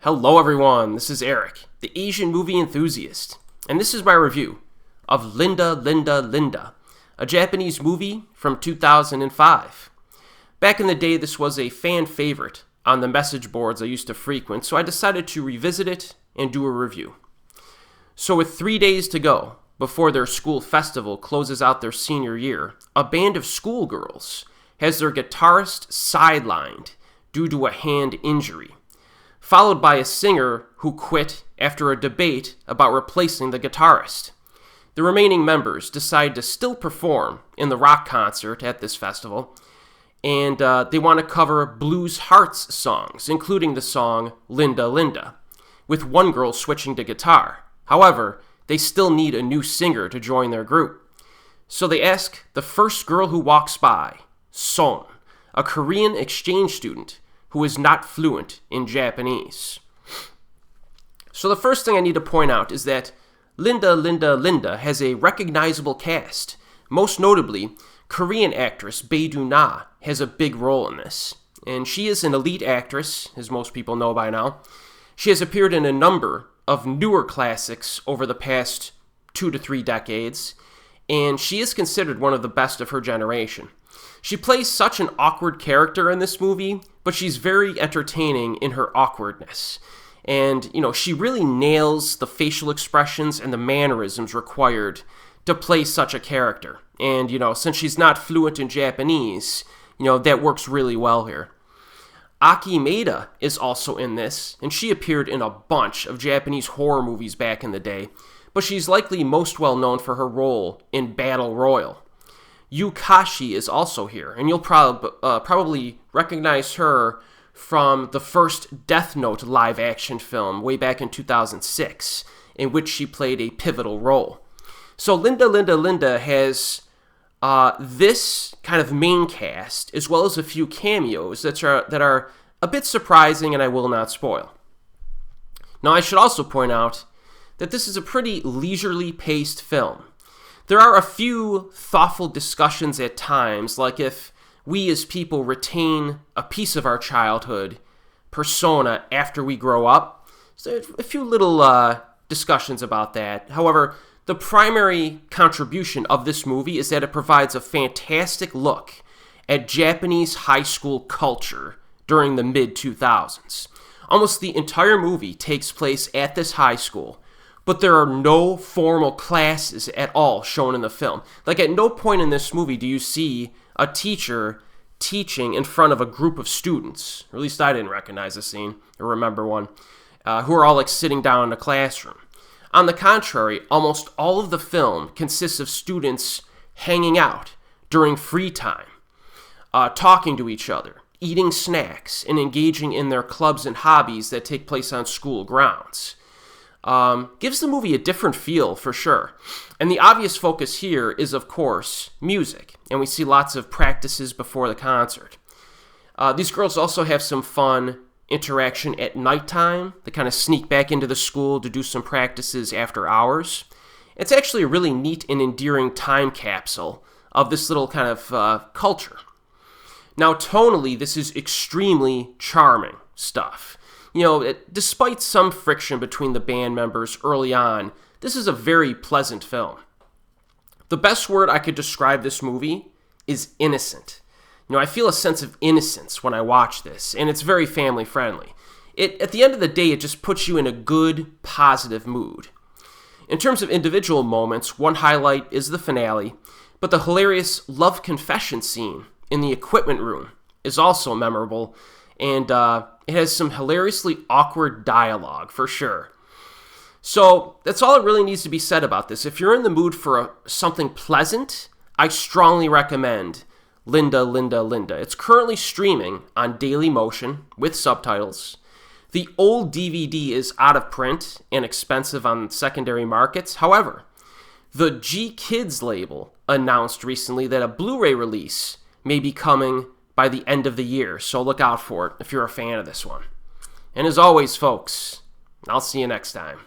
Hello everyone, this is Erik, the Asian movie enthusiast, and this is my review of Linda, Linda, Linda, a Japanese movie from 2005. Back in the day, this was a fan favorite on the message boards I used to frequent, so I decided to revisit it and do a review. So with 3 days to go before their school festival closes out their senior year, a band of schoolgirls has their guitarist sidelined due to a hand injury, followed by a singer who quit after a debate about replacing the guitarist. The remaining members decide to still perform in the rock concert at this festival, and they want to cover Blues Hearts songs, including the song Linda, Linda, with one girl switching to guitar. However, they still need a new singer to join their group. So they ask the first girl who walks by, Son, a Korean exchange student who is not fluent in Japanese. So the first thing I need to point out is that Linda, Linda, Linda has a recognizable cast. Most notably, Korean actress Bae Do-na has a big role in this. And she is an elite actress, as most people know by now. She has appeared in a number of newer classics over the past 2 to 3 decades, and she is considered one of the best of her generation. She plays such an awkward character in this movie, but she's very entertaining in her awkwardness. And, she really nails the facial expressions and the mannerisms required to play such a character. And, since she's not fluent in Japanese, that works really well here. Aki Maeda is also in this, and she appeared in a bunch of Japanese horror movies back in the day, but she's likely most well known for her role in Battle Royale. Yu Kashi is also here, and you'll probably recognize her from the first Death Note live-action film way back in 2006, in which she played a pivotal role. So Linda, Linda, Linda has this kind of main cast, as well as a few cameos that are a bit surprising and I will not spoil. Now, I should also point out that this is a pretty leisurely paced film. There are a few thoughtful discussions at times, like if we as people retain a piece of our childhood persona after we grow up. So a few little discussions about that. However, the primary contribution of this movie is that it provides a fantastic look at Japanese high school culture during the mid-2000s. Almost the entire movie takes place at this high school, but there are no formal classes at all shown in the film. Like, at no point in this movie do you see a teacher teaching in front of a group of students, or at least I didn't recognize a scene or remember one, who are all sitting down in a classroom. On the contrary, almost all of the film consists of students hanging out during free time, talking to each other, eating snacks, and engaging in their clubs and hobbies that take place on school grounds. Gives the movie a different feel, for sure. And the obvious focus here is, of course, music, and we see lots of practices before the concert. These girls also have some fun interaction at nighttime. They kind of sneak back into the school to do some practices after hours. It's actually a really neat and endearing time capsule of this little kind of culture. Now, tonally, this is extremely charming stuff. Despite some friction between the band members early on, this is a very pleasant film. The best word I could describe this movie is innocent. I feel a sense of innocence when I watch this, and it's very family friendly. At the end of the day, it just puts you in a good, positive mood. In terms of individual moments, one highlight is the finale, but the hilarious love confession scene in the equipment room is also memorable, and it has some hilariously awkward dialogue, for sure. So that's all that really needs to be said about this. If you're in the mood for something pleasant, I strongly recommend Linda, Linda, Linda. It's currently streaming on Daily Motion with subtitles. The old DVD is out of print and expensive on secondary markets. However, the G Kids label announced recently that a Blu-ray release may be coming by the end of the year, so look out for it if you're a fan of this one. And as always, folks, I'll see you next time.